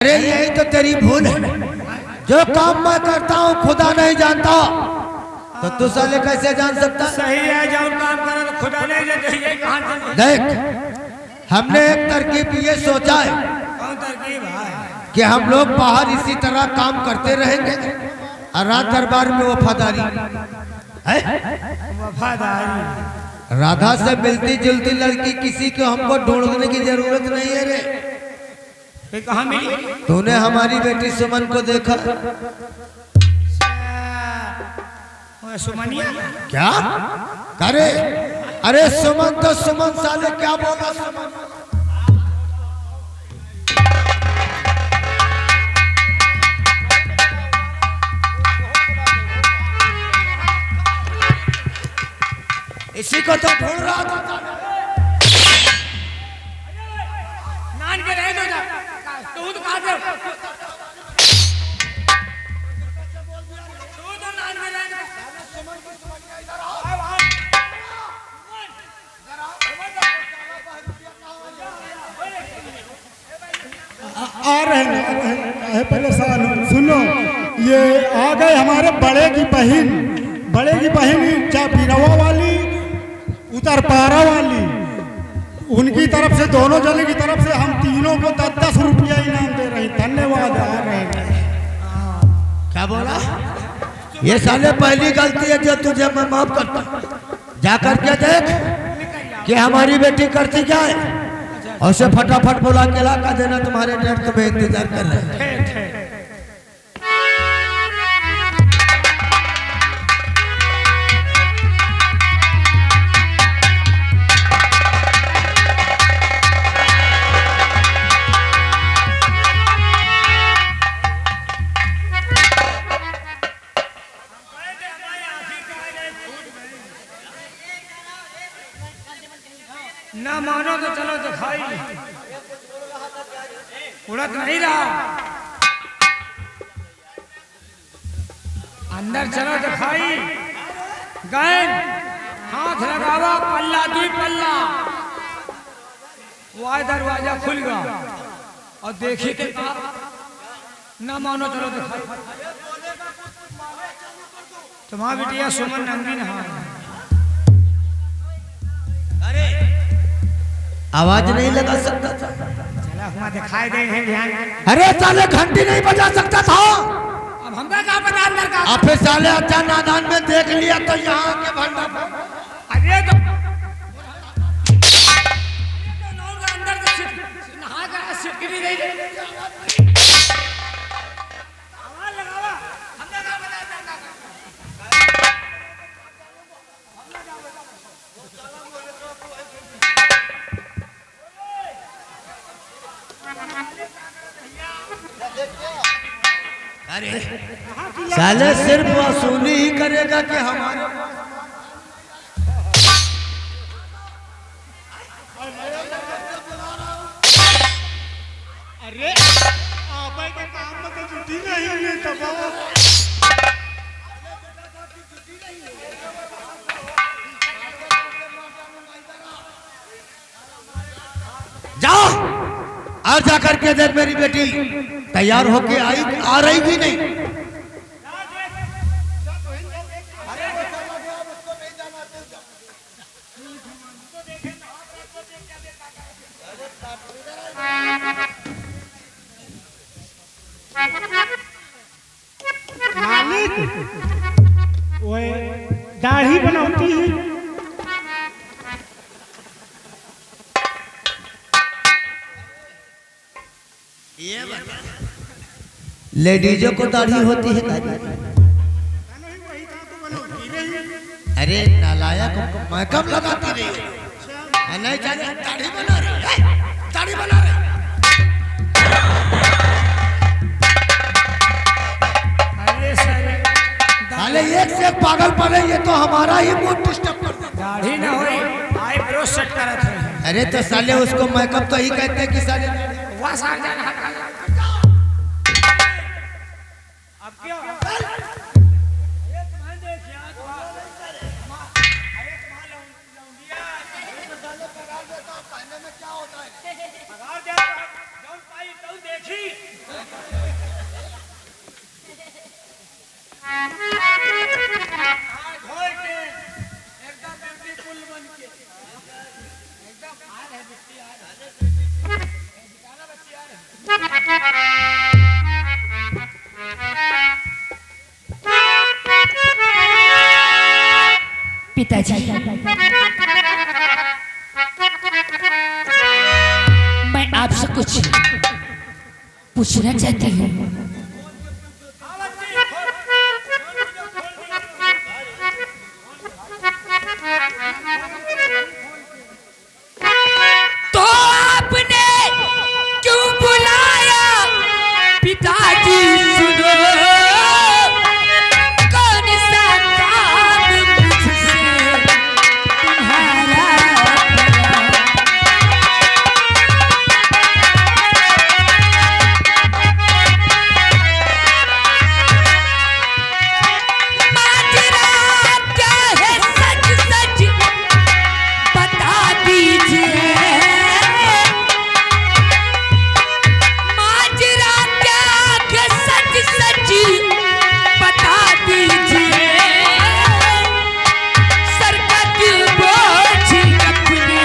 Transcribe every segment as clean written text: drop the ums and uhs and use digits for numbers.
अरे यही तो तेरी भूल है। जो काम मैं करता हूँ खुदा नहीं जानता, तो तू साले कैसे जान सकता? सही है, जब काम करो तो खुदा नहीं जानता। देख, हमने एक तरकीब ये सोचा है। कौन तरकीब है? कि हम लोग बाहर इसी तरह काम करते रहेंगे और रात दरबार में वफादारी वफादारी राधा से मिलती जुलती लड़की किसी को हमको ढूंढने की जरूरत नहीं है रे। कहाँ मिली? तूने हमारी बेटी सुमन को देखा? सुमनिया क्या? अरे अरे सुमन तो सुमन, साले क्या बोला सुमन? इसी को तो ढूंढ रहा था। नान के रहे तू तो कहाँ थे? तू तो नान के रहे। आ रहे हैं परेशान हो। सुनो, ये आ गए हमारे बड़े की बहन जा बीरवा वाली, उतर पारा वाली, उनकी तरफ से, दोनों जने की तरफ से हम तीनों को 10-10 रुपया इनाम दे रहे हैं। धन्यवाद। आ रहे हैं। क्या बोला? ये साले पहली गलती है जो तुझे मैं माफ करता। जाकर के देख कि हमारी बेटी करती क्या है, और उसे फटाफट बुला के ला कर देना। तुम्हारे डेट तुम्हें इंतजार कर रहे हैं। ना मानो तो चलो दिखाई, उड़त नहीं रहा। अंदर चलो दिखाई। गए हाथ लगावा, पल्ला दुई पल्ला, वह दरवाजा खुल गया और देखी के ना मानो चलो दिखाई। तुम्हारी बिटिया सुमन रंगीन है। आवाज नहीं लगा सकता था? चला दिखाई दे हैं ध्यान। अरे साले घंटी नहीं बजा सकता था? अब हमका क्या पता अंदर का? आप फिर साले अच्छा नादान में देख लिया तो यहाँ के भंडा। अरे तो अंदर नहा कर सिटकरी नहीं आवाज लगावा। हमका क्या पता अंदर का? अरे साले सिर्फ वसूली ही करेगा कि हमारे? अरे आप के काम में तो जुटी नहीं है तबाह। जाओ और जाकर के देख मेरी बेटी तैयार होके आई, आ रही भी नहीं। मालिक वो दाढ़ी बनाती है। लेडीजों को दाढ़ी होती है? अरे नालायक, मैं कब लगाती रही हूँ? नहीं जाने दाढ़ी बना रही है, दाढ़ी बना रही। अरे साले एक से एक पागल पड़े, ये तो हमारा ही मूड डिस्टर्ब कर देता। दाढ़ी ना होई, आईब्रो सेट करत है। अरे तो साले उसको मेकअप तो ही कहते हैं कि साले वह सार जाना। अब क्या? अरे तुम्हारे देख यार, अरे तुम्हारा लौंडिया पगार देता, पहले में क्या होता है? पगार देता, जौन पाई तो देखी। पिताजी, मैं आपसे कुछ पूछना चाहती हूँ। तो आपने क्यों बुलाया पिताजी? सुनो, कौन सा काम मुझसे तुम्हारा माजरा क्या है? सच सच बता दीजिए। माजरा क्या है? सच सच बता दीजिए। सर का दिल बोझ अपने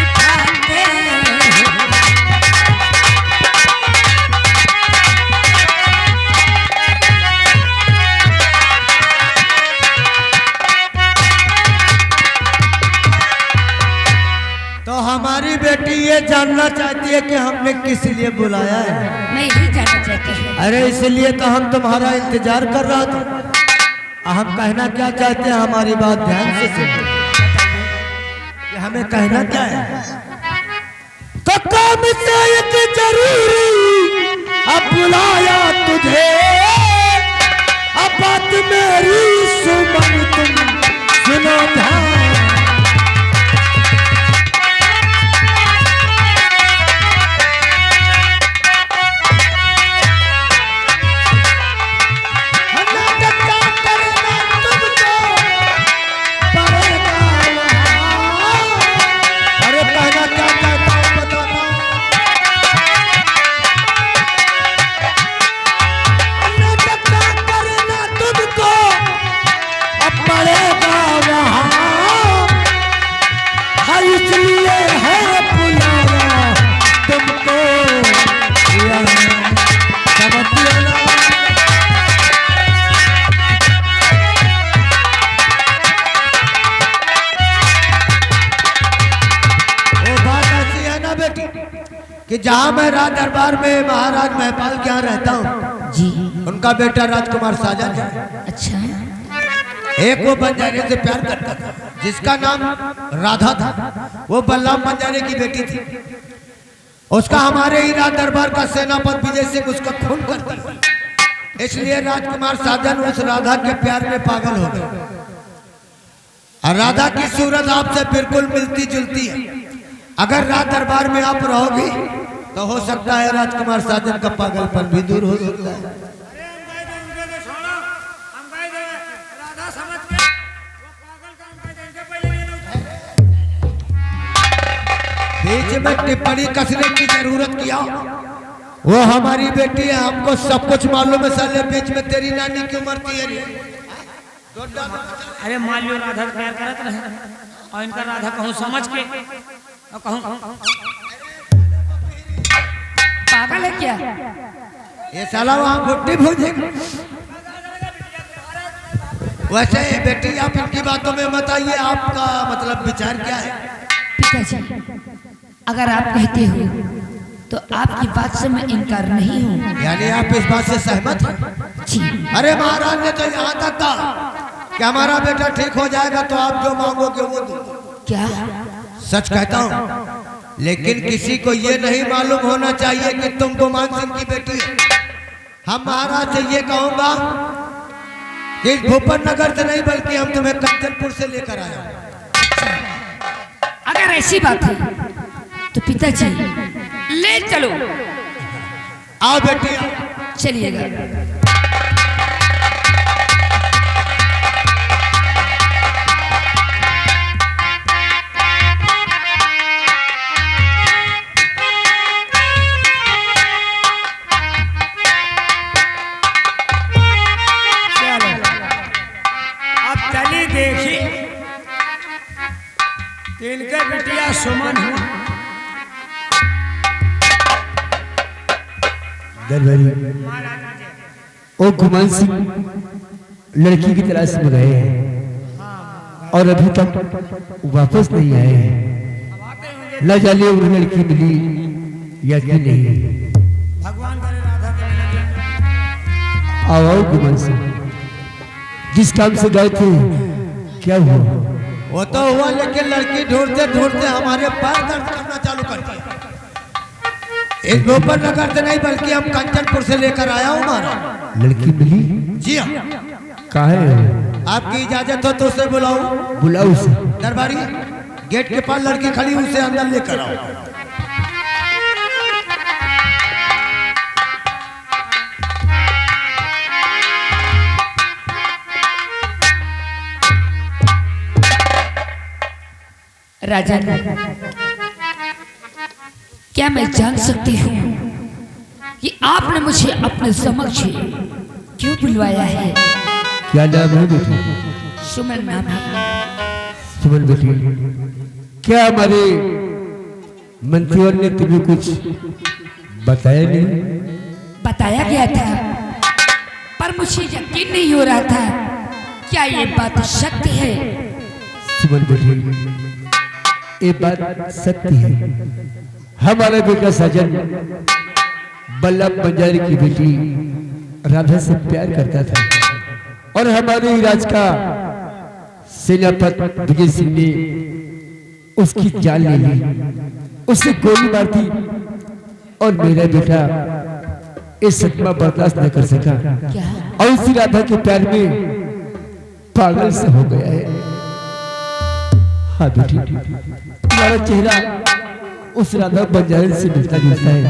उठाते हैं। तो हमारी बेटी ये जानना चाहती है कि हमने किस लिए बुलाया है। मैं यही जानना चाहती हूँ। अरे इसलिए तो हम तुम्हारा इंतजार कर रहा था। हम कहना क्या चाहते हैं, हमारी बात ध्यान से सुनो। कि हमें कहना क्या है? तो काम से एक जरूरी अब बुलाया तुझे। अब बात मेरी सुमन तुम सुनो ध्यान। अरे कहना क्या चाहता हूँ बताता हूँ। नाटक करना तुमको अब पड़ेगा वहाँ। हाँ इसलिए है बुलाया तुमको। समझ लेना। बेटी कि जहाँ मैं राज दरबार में महाराज महपाल के यहाँ रहता हूँ जी। उनका बेटा राजकुमार साजन है। अच्छा, एक वो बंजारे से प्यार करता था जिसका नाम राधा था। वो बलराम बंजारे की बेटी थी। उसका हमारे ही राज दरबार का सेनापति विजय सिंह उसका खून कर दिया। इसलिए राजकुमार साजन उस राधा के प्यार में पागल हो गए। और राधा की सूरत आपसे बिल्कुल मिलती जुलती है। अगर राज दरबार में आप रहोगी तो हो सकता है राजकुमार साजन का पागलपन भी दूर हो सकता है। राधा समझ के वो पागल काम कर देंगे पहले नहीं उठाए। बीच में टिप्पणी कसने की जरूरत किया। वो हमारी बेटी है, हमको सब कुछ मालूम है। साले बीच में तेरी नानी की उम्र थी। अरे मान लो राधा से प्यार करत रहे और इनका राधा कहूँ समझ के और कहूँ पागल है क्या? ये साला वहाँ भुट्टी भूजेगा। वैसे बेटी आप इनकी बातों में मत आइए। आपका मतलब विचार क्या है? पिताजी, अगर आप कहते हो तो आपकी बात से मैं इनकार नहीं हूँ। यानी आप इस बात से सहमत हैं? जी। अरे महाराज ने तो यहाँ तक कहा कि हमारा बेटा ठीक हो जाएगा तो आप जो मांगोगे वो दो। क्या? सच कहता हूँ, लेकिन किसी को ये नहीं मालूम होना चाहिए कि तुम गुमान सिंह की बेटी हो। हम महाराज से ये कहूँगा कि भूपन नगर से नहीं बल्कि हम तुम्हें कंचनपुर से लेकर आए। अगर ऐसी बात है तो पिताजी ले चलो। आओ बेटी आओ। चलिएगा। देखी इनके बिटिया सुमन हुआ। ओ गुमान सिंह लड़की की तलाश में गए हैं। और अभी तक वापस नहीं आए हैं। अब आते होंगे। न जाने वो लड़की मिली या कि नहीं। भगवान करे राधा के मिले। आओ गुमान से जिस काम से गए थे क्या हुआ? वो तो हुआ, लेकिन लड़की ढूंढते ढूंढते हमारे पैर दर्द करना चालू कर दिया। इस भोपर नगर से नहीं बल्कि हम कंचनपुर से लेकर आया हूँ महाराज। लड़की मिली? जी हाँ। कहाँ है? आपकी इजाजत हो तो उसे बुलाऊं? बुलाओ उसे। दरबारी गेट के पास लड़की खड़ी, उसे अंदर लेकर आओ। राजा, क्या मैं जान सकती हूँ कि आपने मुझे अपने समक्ष क्यों बुलवाया है? क्या नाम है बेटी? सुमन नाम है। सुमन बेटी, क्या हमारे मंत्री ने तुम्हें कुछ बताया नहीं? बताया गया था, पर मुझे यकीन नहीं हो रहा था क्या ये बात सत्य है। सुमन बेटी, ये बात सत्य है। हमारा बेटा सजन बल्लभ बंजारी की बेटी राधा से प्यार करता था और हमारे ही राज का सेनापति विजय सिंह ने उसकी जान ले ली, उसे गोली मार दी और मेरा बेटा इस सदमा बर्दाश्त न कर सका क्या? और उसी राधा के प्यार में पागल से हो गया है। हाँ बेटी, तुम्हारा चेहरा उस राधा बंजारी से मिलता जुलता है,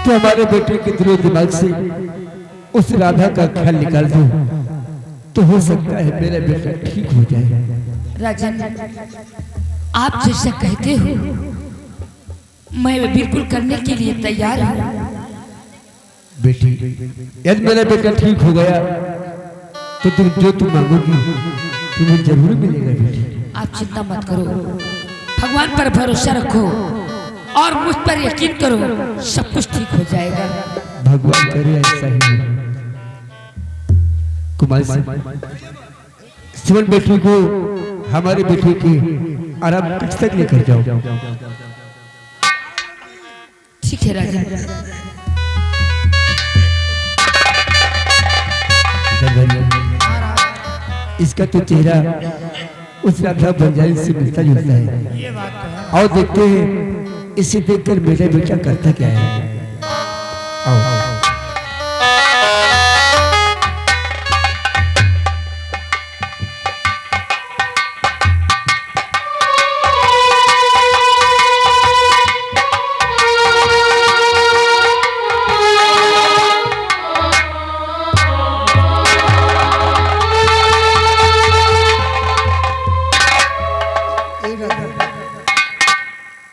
तो हमारे बेटे के दिलो दिमाग से उस राधा का ख्याल निकाल दो तो हो सकता है मेरा बेटा ठीक हो जाए। राजन, आप जैसा कहते हो मैं बिल्कुल करने के लिए तैयार हूँ। बेटी, यदि मेरा बेटा ठीक हो गया तो तुम जो तुम मांगोगी तुम्हें जरूर मिलेगा बेटी। आप चिंता मत करो, भगवान पर भरोसा रखो और मुझ पर यकीन करो, सब कुछ ठीक हो जाएगा। भगवान करे ऐसा ही हो। कुमार सुमन बेटी को हमारे बेटे की आराम कक्ष तक लेकर जाओ। ठीक है राजा। इसका तो चेहरा उस राधा बंजारी से मिलता जुलता है। ये बात तो है। और देखते हैं इसे देखकर मेरा बेटा करता क्या है। आओ।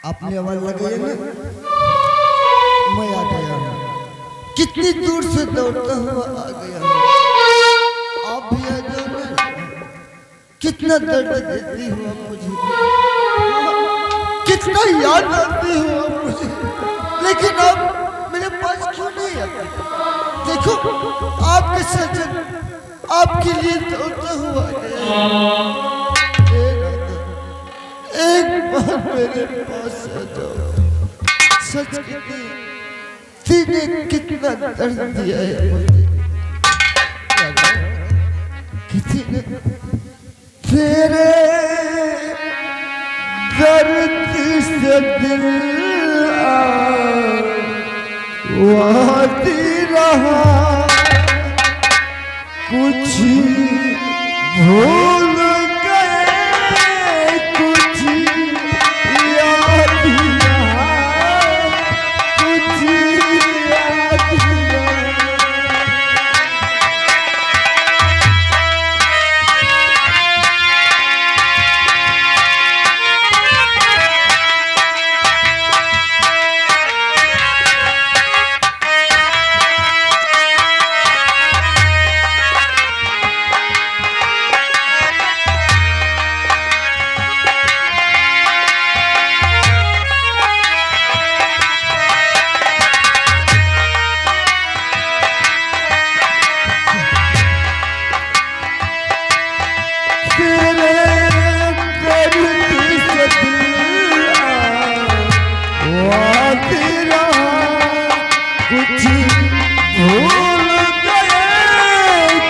अपनी आवाज लगाइए ना। मैं आ गया, कितनी दूर से दौड़ता हुआ आ गया। आप भी आ जाओ ना। कितना दर्द देती हो आप मुझे, कितना याद आती हो आप मुझे, लेकिन आप मेरे पास क्यों नहीं आते? देखो आपके सजन आपके लिए दौड़ता हुआ आ गया। एक बार मेरे पास आ जाओ। सच कहती, तूने कितना दर्द दिया है मुझे। किसी ने तेरे दर्द से दिल वादी रहा, कुछ भूल कुछ भूल गए,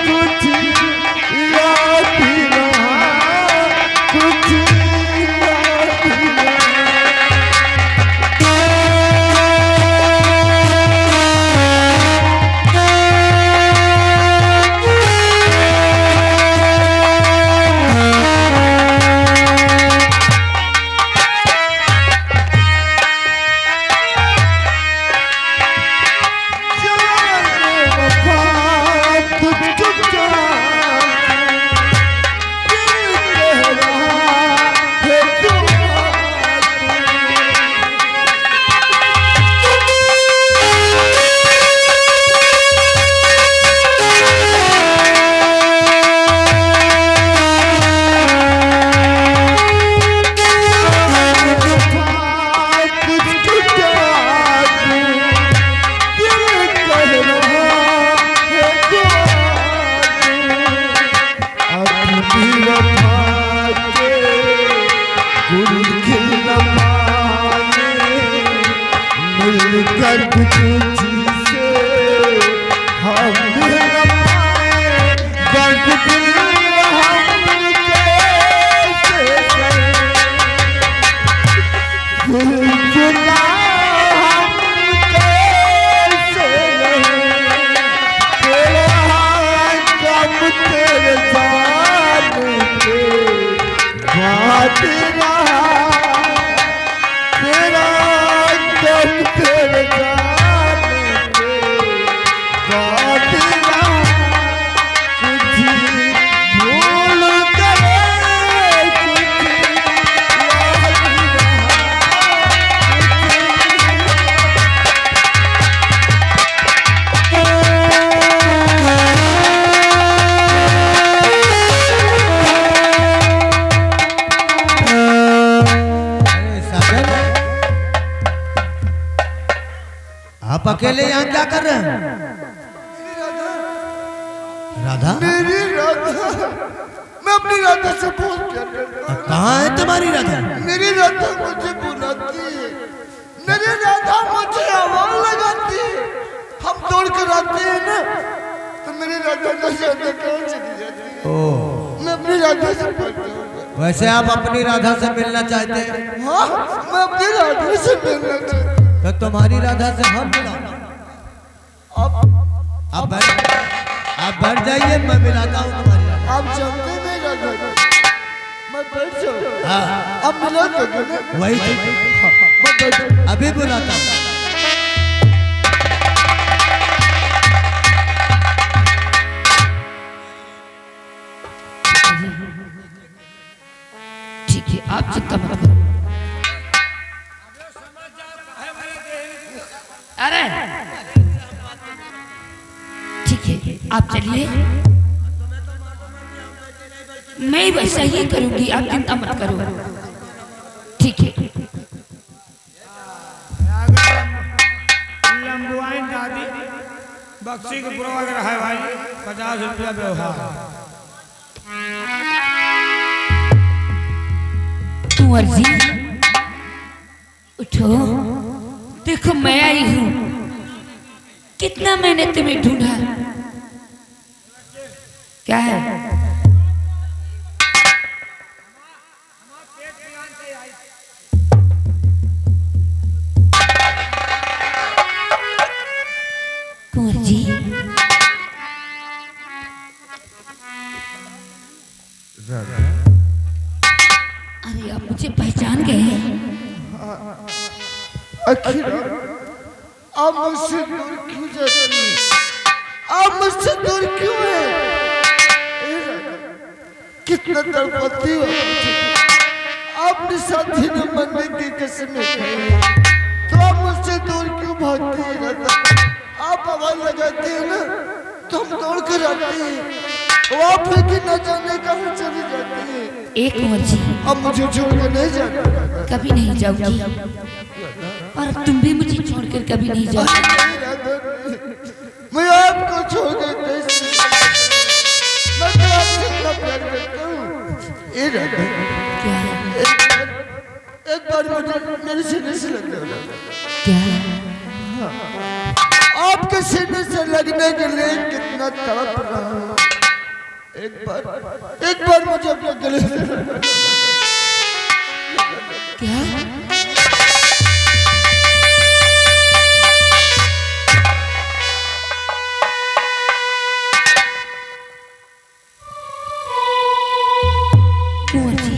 कुछ याद रहा, कुछ याद रहा। आप अकेले यहाँ क्या कर रहे हैं? राधा? मेरी राधा, मैं अपनी राधा से बहुत प्यार करता हूँ। कहाँ है तुम्हारी राधा? मेरी राधा मुझे बुलाती है, मेरी राधा मुझे आवाज लगाती है। हम दौड़ कर आते हैं ना, तो मेरी राधा न जाने कहाँ चली जाती है। ओह, मैं अपनी राधा से प्यार करता हूँ। वैसे आप अपनी राधा से मिलना चाहते हैं? हाँ, मैं अपनी राधा से मिलना चाहता हूँ। तो तुम्हारी राधा से हम मिला। आप बैठ जाइए, मैं मिलाता हूँ तुम्हारी राधा। आप जानते हैं मेरी राधा, मैं बैठ जाऊँ। हाँ, आप मिला दोगे ना? वही तो मैं बैठ जाऊँ। अभी बुलाता हूँ। ठीक है, आप चिंता मत करो। अरे ठीक है, आप चलिए, मैं वैसा ही करूंगी, आप चिंता मत करो। ठीक है। लंबुआइन दादी बक्सी के पुरवा के रहा है भाई, 50 रुपया व्यवहार। कुंवर जी उठो, देखो मैं आई हूँ। कितना मैंने तुम्हें ढूंढा। क्या है? कुंवर जी, अरे आप मुझे पहचान गए हैं? आखिर आप मुझसे दूर क्यों जाती हैं? आप मुझसे दूर क्यों हैं? कितना तड़पाती हो मुझे। आपने साथी ने मरने की कसम खाई, तो आप मुझसे दूर क्यों भागती हैं राधा? आप आवाज लगाती हैं ना, तो हम दौड़ कर आते हैं। वो आप लेकिन न जाने कहाँ चली जाती है। एक कुंवर जी, अब मुझे छोड़ कर नहीं जाना। कभी नहीं जाऊंगी, और तुम भी मुझे छोड़कर कभी नहीं जाओगे। मैं आपको छोड़ कर कैसे? मैं तो आपसे इतना प्यार करता हूँ। ये राधा, क्या है? एक बार मुझे मेरे सीने से लग जाओ। क्या? आप आपके सीने से लगने के लिए कितना तड़प रहा हूँ। एक बार मुझे अपने गले से क्या? कुंवर जी,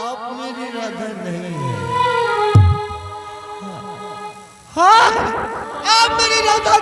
आप मेरी राधा नहीं है। हाँ, आप मेरी राधा